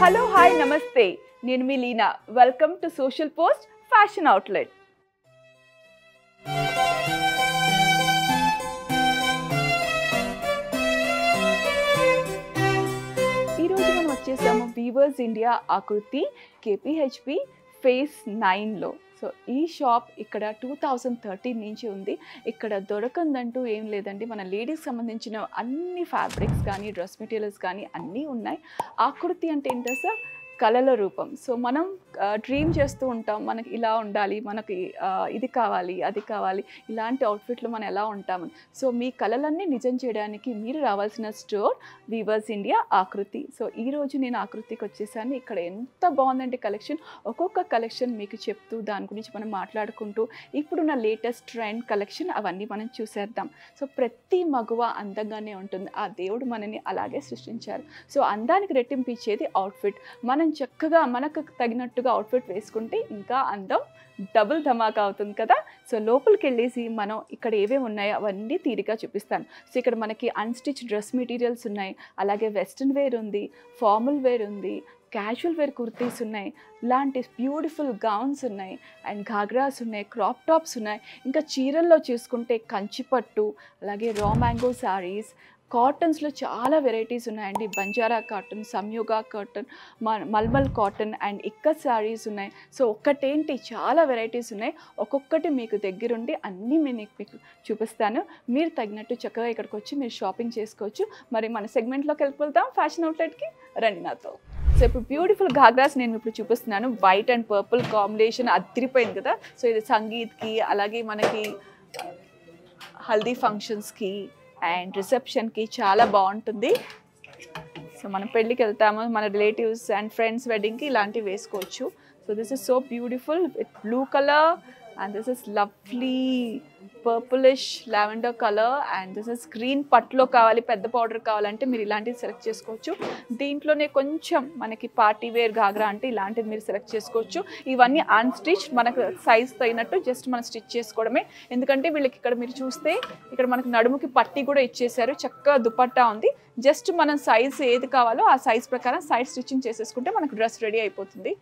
Hello hi namaste నేను మీ Leena welcome to social post fashion outlet ఈరోజు మనం వచ్చేసాము weavers India Aakruti KPHB phase 9లో సో ఈ షాప్ ఇక్కడ 2013 నుంచి ఉంది. ఇక్కడ దొరకందంటూ ఏం లేదండి. మన లేడీస్ సంబంధించిన అన్ని ఫ్యాబ్రిక్స్ కానీ డ్రెస్ మెటీరియల్స్ కానీ అన్నీ ఉన్నాయి. ఆకృతి అంటే ఏంటో సార్ కళల రూపం. సో మనం డ్రీమ్ చేస్తూ ఉంటాం, మనకి ఇలా ఉండాలి, మనకి ఇది కావాలి అది కావాలి, ఇలాంటి అవుట్ఫిట్లు మనం ఎలా ఉంటామని. సో మీ కళలన్నీ నిజం చేయడానికి మీరు రావాల్సిన స్టోర్ వీవర్స్ ఇండియా ఆకృతి. సో ఈరోజు నేను ఆకృతికి వచ్చేసాను. ఇక్కడ ఎంత బాగుందంటే కలెక్షన్, ఒక్కొక్క కలెక్షన్ మీకు చెప్తూ దాని గురించి మనం మాట్లాడుకుంటూ ఇప్పుడున్న లేటెస్ట్ ట్రెండ్ కలెక్షన్ అవన్నీ మనం చూసేద్దాం. సో ప్రతి మగువ అందంగానే ఉంటుంది. ఆ దేవుడు మనని అలాగే సృష్టించారు. సో అందానికి రెట్టింపు ఇచ్చేది అవుట్ఫిట్. మనం చక్కగా మనకు తగినట్టుగా అవుట్ఫిట్ వేసుకుంటే ఇంకా అందం డబుల్ ధమాకా అవుతుంది కదా. సో లోపలికి వెళ్ళేసి మనం ఇక్కడ ఏవేవి ఉన్నాయో అవన్నీ తీరిగా చూపిస్తాను. సో ఇక్కడ మనకి అన్స్టిచ్ డ్రెస్ మెటీరియల్స్ ఉన్నాయి, అలాగే వెస్ట్రన్ వేర్ ఉంది, ఫార్మల్ వేర్ ఉంది, క్యాజువల్ వేర్ కుర్తీస్ ఉన్నాయి, ఇలాంటి బ్యూటిఫుల్ గౌన్స్ ఉన్నాయి, అండ్ ఘాగ్రాస్ ఉన్నాయి, క్రాప్ టాప్స్ ఉన్నాయి. ఇంకా చీరల్లో చూసుకుంటే కంచిపట్టు, అలాగే రా మ్యాంగో శారీస్, కాటన్స్లో చాలా వెరైటీస్ ఉన్నాయండి. Banjara cotton, Samyoga cotton, mulmul cotton and ikat saris ఉన్నాయి. సో ఒక్కటేంటి చాలా వెరైటీస్ ఉన్నాయి. ఒక్కొక్కటి మీకు దగ్గరుండి అన్నీ మీకు చూపిస్తాను. మీరు తగినట్టు చక్కగా ఇక్కడికి వచ్చి మీరు షాపింగ్ చేసుకోవచ్చు. మరి మన సెగ్మెంట్లోకి వెళ్ళిపోతాం, ఫ్యాషన్ అవుట్లెట్కి రండి నాతో. సో ఇప్పుడు బ్యూటిఫుల్ ఘాగ్రాస్ నేను ఇప్పుడు చూపిస్తున్నాను. వైట్ అండ్ పర్పుల్ కాంబినేషన్ అదిరిపోయింది కదా. సో ఇది సంగీత్కి, అలాగే మనకి హల్దీ ఫంక్షన్స్కి అండ్ రిసెప్షన్కి చాలా బాగుంటుంది. సో మనం పెళ్ళికి వెళ్తాము, మన రిలేటివ్స్ అండ్ ఫ్రెండ్స్ వెడ్డింగ్కి ఇలాంటివి వేసుకోవచ్చు. So this is so beautiful with blue colour and this is lovely purplish lavender colour and this is green. పట్టులో కావాలి, పెద్ద పౌడర్ కావాలంటే మీరు ఇలాంటివి సెలెక్ట్ చేసుకోవచ్చు. దీంట్లోనే కొంచెం మనకి పార్టీ వేర్ ఘాగ్రా అంటే ఇలాంటిది మీరు సెలెక్ట్ చేసుకోవచ్చు. ఇవన్నీ అన్స్టిచ్, మనకు సైజ్ తగినట్టు జస్ట్ మనం స్టిచ్ చేసుకోవడమే. ఎందుకంటే వీళ్ళకి ఇక్కడ మీరు చూస్తే ఇక్కడ మనకు నడుముకి పట్టీ కూడా ఇచ్చేసారు, చక్కగా దుపట్టా ఉంది. జస్ట్ మనం సైజ్ ఏది కావాలో ఆ సైజ్ ప్రకారం సైడ్ స్టిచ్చింగ్ చేసేసుకుంటే మనకు డ్రెస్ రెడీ అయిపోతుంది.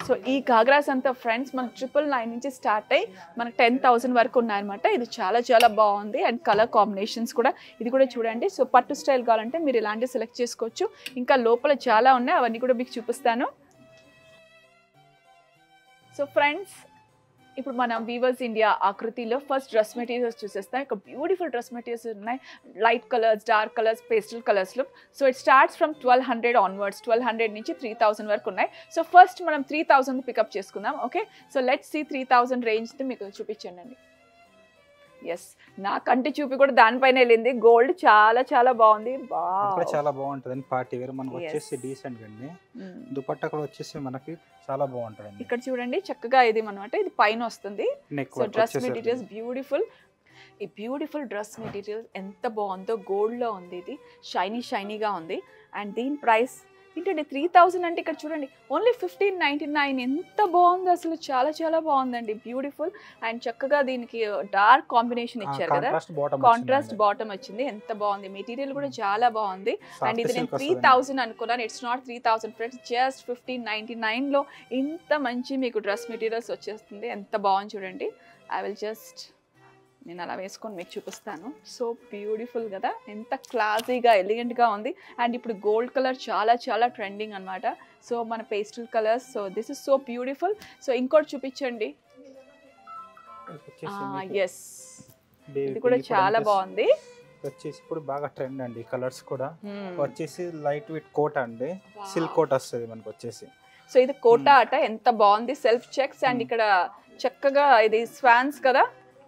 సో ఈ ఘాగ్రాస్ అంతా ఫ్రెండ్స్ మనకు 999 నుంచి స్టార్ట్ అయ్యి మనకు 10,000 వరకు ఉన్నాయన్నమాట. ఇది చాలా చాలా బాగుంది అండ్ కలర్ కాంబినేషన్స్ కూడా ఇది కూడా చూడండి. సో పట్టు స్టైల్ కావాలంటే మీరు ఇలాంటివి సెలెక్ట్ చేసుకోవచ్చు. ఇంకా లోపల చాలా ఉన్నాయి, అవన్నీ కూడా మీకు చూపిస్తాను. సో ఫ్రెండ్స్ ఇప్పుడు మనం వీవర్స్ ఇండియా ఆకృతిలో ఫస్ట్ డ్రెస్ మెటీరియల్స్ చూసేస్తాం. ఇక్కడ బ్యూటిఫుల్ డ్రెస్ మెటీరియల్స్ ఉన్నాయి, light colours, dark colours, pastel కలర్స్లో. So it starts from 1200 onwards. 1200 నుంచి 3000 వరకు ఉన్నాయి. సో ఫస్ట్ మనం 3000 పికప్ చేసుకుందాం. ఓకే, సో లెట్స్ సీ 3000 రేంజ్ది మీకు చూపించండి. ఎస్, నా కంటి చూపి కూడా దానిపైన వెళ్ళింది. గోల్డ్ చాలా చాలా బాగుంది, చాలా బాగుంటుంది. పార్టీ వేర్ మనకు వచ్చేసి డీసెంట్ అండి. దుపట్టా కూడా వచ్చేసి మనకి చాలా బాగుంటుంది. ఇక్కడ చూడండి చక్కగా ఇది అనమాట, ఇది పైన వస్తుంది. So dress materials beautiful. ఈ బ్యూటిఫుల్ డ్రెస్ మెటీరియల్ ఎంత బాగుందో, గోల్డ్లో ఉంది, ఇది షైనీ షైనీగా ఉంది. అండ్ దీని ప్రైస్ ఏంటంటే 3000 అంటే ఇక్కడ చూడండి ఓన్లీ 1599. ఎంత బాగుంది అసలు, చాలా చాలా బాగుందండి, బ్యూటిఫుల్. అండ్ చక్కగా దీనికి డార్క్ కాంబినేషన్ ఇచ్చారు కదా, కాంట్రాస్ట్ బాటమ్ వచ్చింది. ఎంత బాగుంది, మెటీరియల్ కూడా చాలా బాగుంది. అండ్ ఇది నేను 3000 అనుకున్నాను, ఇట్స్ నాట్ 3000 ఫ్రెండ్స్, జస్ట్ 1599లో ఇంత మంచి మీకు డ్రెస్ మెటీరియల్స్ వచ్చేస్తుంది. ఎంత బాగుంది చూడండి. ఐ విల్ జస్ట్ నేను అలా వేసుకొని మీకు చూపిస్తాను. సో బ్యూటిఫుల్ కదా, ఎంత క్లాసీగా ఎలిగెంట్గా ఉంది. అండ్ ఇప్పుడు గోల్డ్ కలర్ చాలా చాలా ట్రెండింగ్ అనమాట. సో మన pastel colours. So this is so beautiful. So ఇంకోటి చూపించండి. ఎస్, ఇది కూడా చాలా బాగుంది. వచ్చేసి ఇప్పుడు బాగా ట్రెండ్ అండి కలర్స్ కూడా. వచ్చేసి లైట్ వెయిట్ కోట్ అండి, సిల్క్ కోట్ వస్తుంది మనకు వచ్చేసి. సో ఇది కోటా అట, ఎంత బాగుంది, సెల్ఫ్ చెక్స్. అండ్ ఇక్కడ చక్కగా ఇది స్వాన్స్ కదా,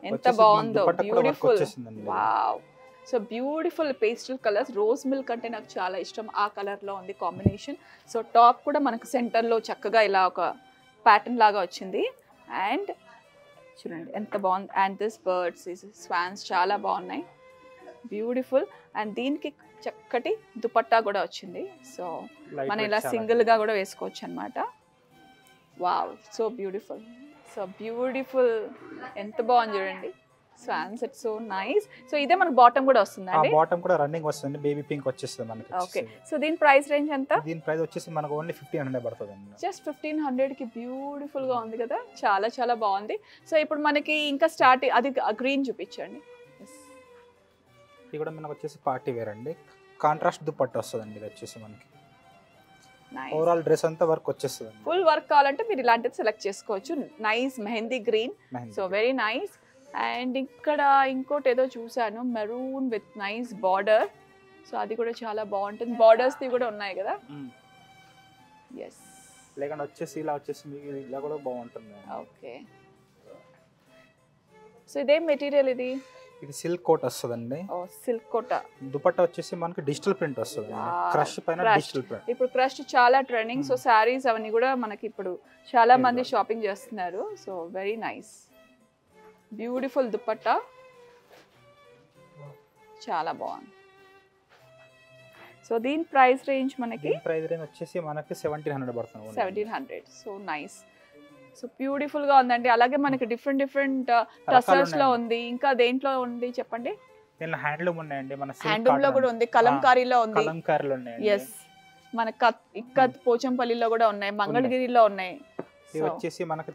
ఎంత బాగుందో, beautiful. Wow, so beautiful pastel colours. Rose milk అంటే నాకు చాలా ఇష్టం, ఆ కలర్లో ఉంది కాంబినేషన్. సో టాప్ కూడా మనకు సెంటర్లో చక్కగా ఇలా ఒక ప్యాటర్న్ లాగా వచ్చింది. అండ్ చూడండి ఎంత బాగుంది. అండ్ దిస్ బర్డ్స్, స్వాన్స్ చాలా బాగున్నాయి, బ్యూటిఫుల్. అండ్ దీనికి చక్కటి దుపట్టా కూడా వచ్చింది. సో మనం ఇలా సింగిల్గా కూడా వేసుకోవచ్చు అనమాట. Wow, so beautiful. So beautiful, ఎంత బాగుంది చూడండి. Swan set so nice. So ఇదే మనకు బాటమ్ కూడా వస్తుందండి. బాటమ్ కూడా రన్నింగ్ వస్తుంది, బేబీ పింక్ వచ్చేస్తుంది మనకి. ఓకే, సో దీని ప్రైస్ రేంజ్ ఎంత? దీని ప్రైస్ వచ్చేసి మనకు ఓన్లీ 1500 పడుతుందండి. జస్ట్ 1500 కి బ్యూటిఫుల్ గా ఉంది కదా, చాలా చాలా బాగుంది. సో ఇప్పుడు మనకి ఇంకా స్టార్ట్ అది గ్రీన్ చూపించండి. ఇది కూడా మనకు వచ్చేసి పార్టీ వేర్ అండి, కాంట్రాస్ట్ దుపట్టా వస్తుందండి. ఇది వచ్చేసి మనకి ఓవరాల్ డ్రెస్ అంతా వర్క్ వచ్చేస్తుంది. ఫుల్ వర్క్ కావాలంటే మీరు ఇలాంటిది సెలెక్ట్ చేసుకోవచ్చు. Nice mehndi green, so very nice. And ఇక్కడ ఇంకోటి ఏదో చూసాను, maroon with nice border. So అది కూడా చాలా బాగుంటుంది. బార్డర్స్ కూడా ఉన్నాయి కదా. ఎస్, లేకుండా వచ్చేసి ఇలా వచ్చేసి మీకు ఇలా కూడా బాగుంటుంది. ఓకే, సో ఇదేం మెటీరియల్ ఇది? ఇది సిల్క్ కోట్ వస్తుందండి. ఓ సిల్క్ కోట. దుపట్టా వచ్చేసి మనకి డిజిటల్ ప్రింట్ వస్తుంది, క్రష్ పైన డిజిటల్ ప్రింట్. ఇప్పుడు క్రష్ చాలా ట్రెండింగ్. సో శారీస్ అవన్నీ కూడా మనకి ఇప్పుడు చాలా మంది షాపింగ్ చేస్తున్నారు. So very nice, beautiful dupatta, చాలా బాగుంది. సో దీని ప్రైస్ రేంజ్ మనకి వచ్చేసి మనకి 1700 పడుతుంది. 1700. సో నైస్, సో బ్యూటిఫుల్ గా ఉందండి. అలాగే మనకి డిఫరెంట్ టసల్స్ లో ఉంది. ఇంకా దేంట్లో ఉంది చెప్పండి? దీనిలో హ్యాండ్లూమ్ ఉన్నాయండి, మన హ్యాండ్లూమ్ లో కూడా ఉంది, కలంకారీలో ఉంది. కలంకారీలో ఉన్నాయండి. ఎస్, మన ఇక్కత్ పోచంపల్లిలో కూడా ఉన్నాయి, మంగళగిరిలో ఉన్నాయి. ఇది వచ్చేసి మనకి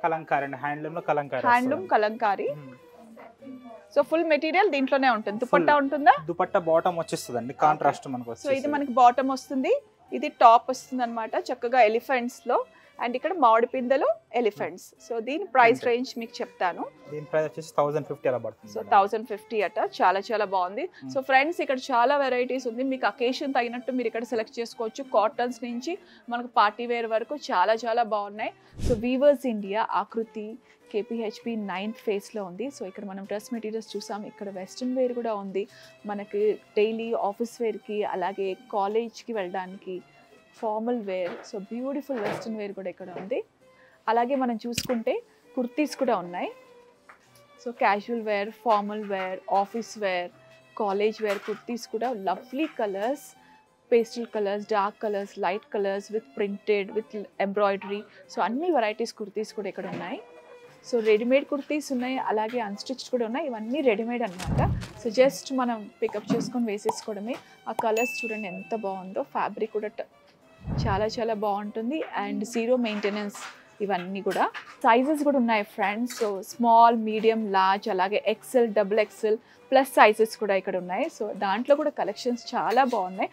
కలంకారీ అండి, హ్యాండ్లూమ్ లో Kalamkari. Handloom Kalamkari. So full material దీంట్లోనే ఉంటుంది. దుపట్టా ఉంటుందా? దుపట్టా బాటమ్ వచ్చేస్తుందండి, కాంట్రాస్ట్ మనకు. సో ఇది మనకి బాటమ్ వస్తుంది, ఇది టాప్ వస్తుంది అన్నమాట. చక్కగా ఎలిఫెంట్స్ లో, అండ్ ఇక్కడ మామిడి పిందెలు ఎలిఫెంట్స్. సో దీని ప్రైస్ రేంజ్ మీకు చెప్తాను. దీని ప్రైస్ వచ్చేసి 1050 అలా పడుతుంది. సో 1050 అట, చాలా చాలా బాగుంది. సో ఫ్రెండ్స్ ఇక్కడ చాలా వెరైటీస్ ఉంది, మీకు అకేషన్ తగినట్టు మీరు ఇక్కడ సెలెక్ట్ చేసుకోవచ్చు. కాటన్స్ నుంచి మనకు పార్టీ వేర్ వరకు చాలా చాలా బాగున్నాయి. సో వీవర్స్ ఇండియా ఆకృతి KPHP 9th ఫేస్లో ఉంది. సో ఇక్కడ మనం డ్రెస్ మెటీరియల్స్ చూసాం. ఇక్కడ వెస్ట్రన్ వేర్ కూడా ఉంది మనకి, డైలీ ఆఫీస్ వేర్కి, అలాగే కాలేజ్కి వెళ్ళడానికి formal wear. So beautiful western wear కూడా ఇక్కడ ఉంది. అలాగే మనం చూసుకుంటే కుర్తీస్ కూడా ఉన్నాయి. So casual wear, formal wear, office wear, college wear kurtis కూడా lovely colours, pastel colours, dark colours, light colours with printed, with embroidery. So అన్ని వెరైటీస్ కుర్తీస్ కూడా ఇక్కడ ఉన్నాయి. సో రెడీమేడ్ కుర్తీస్ ఉన్నాయి, అలాగే అన్స్టిచ్డ్ కూడా ఉన్నాయి. ఇవన్నీ రెడీమేడ్ అనమాట. సో జస్ట్ మనం పికప్ చేసుకొని వేసేసుకోవడమే. ఆ కలర్స్ చూడండి ఎంత బాగుందో, ఫ్యాబ్రిక్ కూడా చాలా చాలా బాగుంటుంది. అండ్ జీరో మెయింటెనెన్స్ ఇవన్నీ కూడా. సైజెస్ కూడా ఉన్నాయి friends. So small, medium, large, అలాగే XL, XXL ప్లస్ సైజెస్ కూడా ఇక్కడ ఉన్నాయి. సో దాంట్లో కూడా కలెక్షన్స్ చాలా బాగున్నాయి.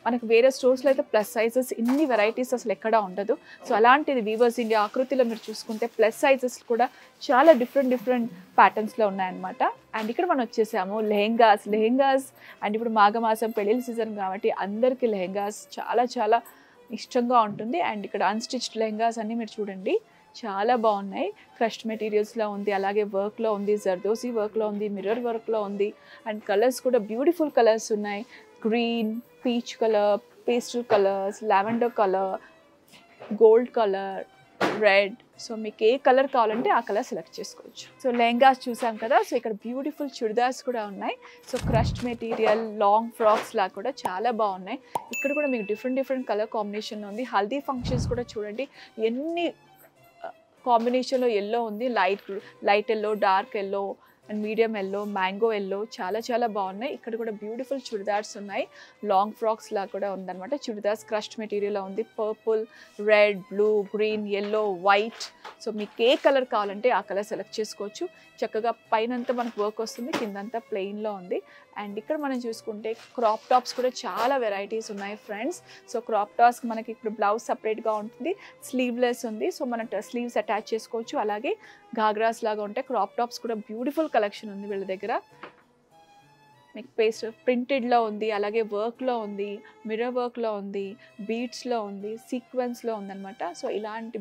మనకు వేరే స్టోర్స్లో అయితే ప్లస్ సైజెస్ ఇన్ని వెరైటీస్ అసలు ఎక్కడా ఉండదు. సో అలాంటిది వీవర్స్ ఇండియా ఆకృతిలో మీరు చూసుకుంటే ప్లస్ సైజెస్ కూడా చాలా డిఫరెంట్ ప్యాటర్న్స్లో ఉన్నాయన్నమాట. అండ్ ఇక్కడ మనం వచ్చేసాము లెహెంగాస్. అండ్ ఇప్పుడు మాఘమాసం పెళ్ళిళ్ళ సీజన్ కాబట్టి అందరికీ లెహెంగాస్ చాలా చాలా ఇష్టంగా ఉంటుంది. అండ్ ఇక్కడ అన్స్టిచ్డ్ లెహెంగాస్ అన్నీ మీరు చూడండి చాలా బాగున్నాయి. క్రష్డ్ మెటీరియల్స్లో ఉంది, అలాగే వర్క్లో ఉంది, జర్దోసి వర్క్లో ఉంది, మిర్రర్ వర్క్లో ఉంది. అండ్ కలర్స్ కూడా బ్యూటిఫుల్ కలర్స్ ఉన్నాయి. Green, peach colour, pastel colours, lavender colour, gold colour, red. So మీకు ఏ కలర్ కావాలంటే ఆ కలర్ సెలెక్ట్ చేసుకోవచ్చు. సో లెహంగాస్ చూసాం కదా. సో ఇక్కడ బ్యూటిఫుల్ చుడిదార్స్ కూడా ఉన్నాయి. So crushed material, long frocks లాగా కూడా చాలా బాగున్నాయి. ఇక్కడ కూడా మీకు డిఫరెంట్ కలర్ కాంబినేషన్ ఉంది. హల్దీ ఫంక్షన్స్ కూడా చూడండి ఎన్ని కాంబినేషన్లో ఎల్లో ఉంది, light yellow, dark yellow and medium yellow, mango yellow, చాలా చాలా బాగున్నాయి. ఇక్కడ కూడా బ్యూటిఫుల్ చుడిదార్స్ ఉన్నాయి, లాంగ్ ఫ్రాక్స్ లాగా కూడా ఉందన్నమాట. చుడిదార్స్ క్రష్డ్ మెటీరియల్లో ఉంది, purple, red, blue, green, yellow, white. So మీకు ఏ కలర్ కావాలంటే ఆ కలర్ సెలెక్ట్ చేసుకోవచ్చు. చక్కగా పైనంతా మనకు వర్క్ వస్తుంది, కిందంతా ప్లెయిన్లో ఉంది. అండ్ ఇక్కడ మనం చూసుకుంటే క్రాప్ టాప్స్ కూడా చాలా వెరైటీస్ ఉన్నాయి ఫ్రెండ్స్. సో క్రాప్ టాప్స్కి మనకి ఇప్పుడు బ్లౌజ్ సపరేట్గా ఉంటుంది, స్లీవ్లెస్ ఉంది. సో మనం స్లీవ్స్ అటాచ్ చేసుకోవచ్చు. అలాగే ఘాగ్రాస్ లాగా ఉంటాయి. క్రాప్ టాప్స్ కూడా బ్యూటిఫుల్ కలెక్షన్ ఉంది వీళ్ళ దగ్గర. మీకు పేస్ట్ ప్రింటెడ్లో ఉంది, అలాగే వర్క్లో ఉంది, మిర్రర్ వర్క్లో ఉంది, బీడ్స్లో ఉంది, సీక్వెన్స్లో ఉందన్నమాట. సో ఇలాంటి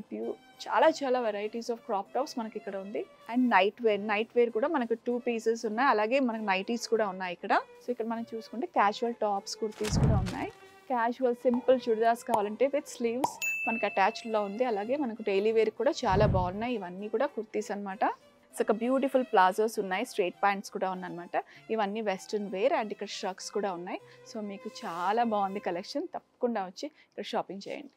చాలా చాలా వెరైటీస్ ఆఫ్ క్రాప్ టాప్స్ మనకి ఇక్కడ ఉంది. అండ్ నైట్ వేర్ కూడా మనకు 2 పీసెస్ ఉన్నాయి, అలాగే మనకు నైటీస్ కూడా ఉన్నాయి ఇక్కడ. సో ఇక్కడ మనం చూసుకుంటే క్యాజువల్ టాప్స్, కుర్తీస్ కూడా ఉన్నాయి. క్యాజువల్ సింపుల్ చుడిదార్స్ కావాలంటే విత్ స్లీవ్స్ మనకు అటాచ్డ్లో ఉంది. అలాగే మనకు డైలీ వేర్ కూడా చాలా బాగున్నాయి. ఇవన్నీ కూడా కుర్తీస్ అనమాట. సో ఒక బ్యూటిఫుల్ ప్లాజోస్ ఉన్నాయి, స్ట్రైట్ ప్యాంట్స్ కూడా ఉన్నాయన్నమాట. ఇవన్నీ వెస్ట్రన్ వేర్. అండ్ ఇక్కడ షర్ట్స్ కూడా ఉన్నాయి. సో మీకు చాలా బాగుంది కలెక్షన్. తప్పకుండా వచ్చి ఇక్కడ షాపింగ్ చేయండి.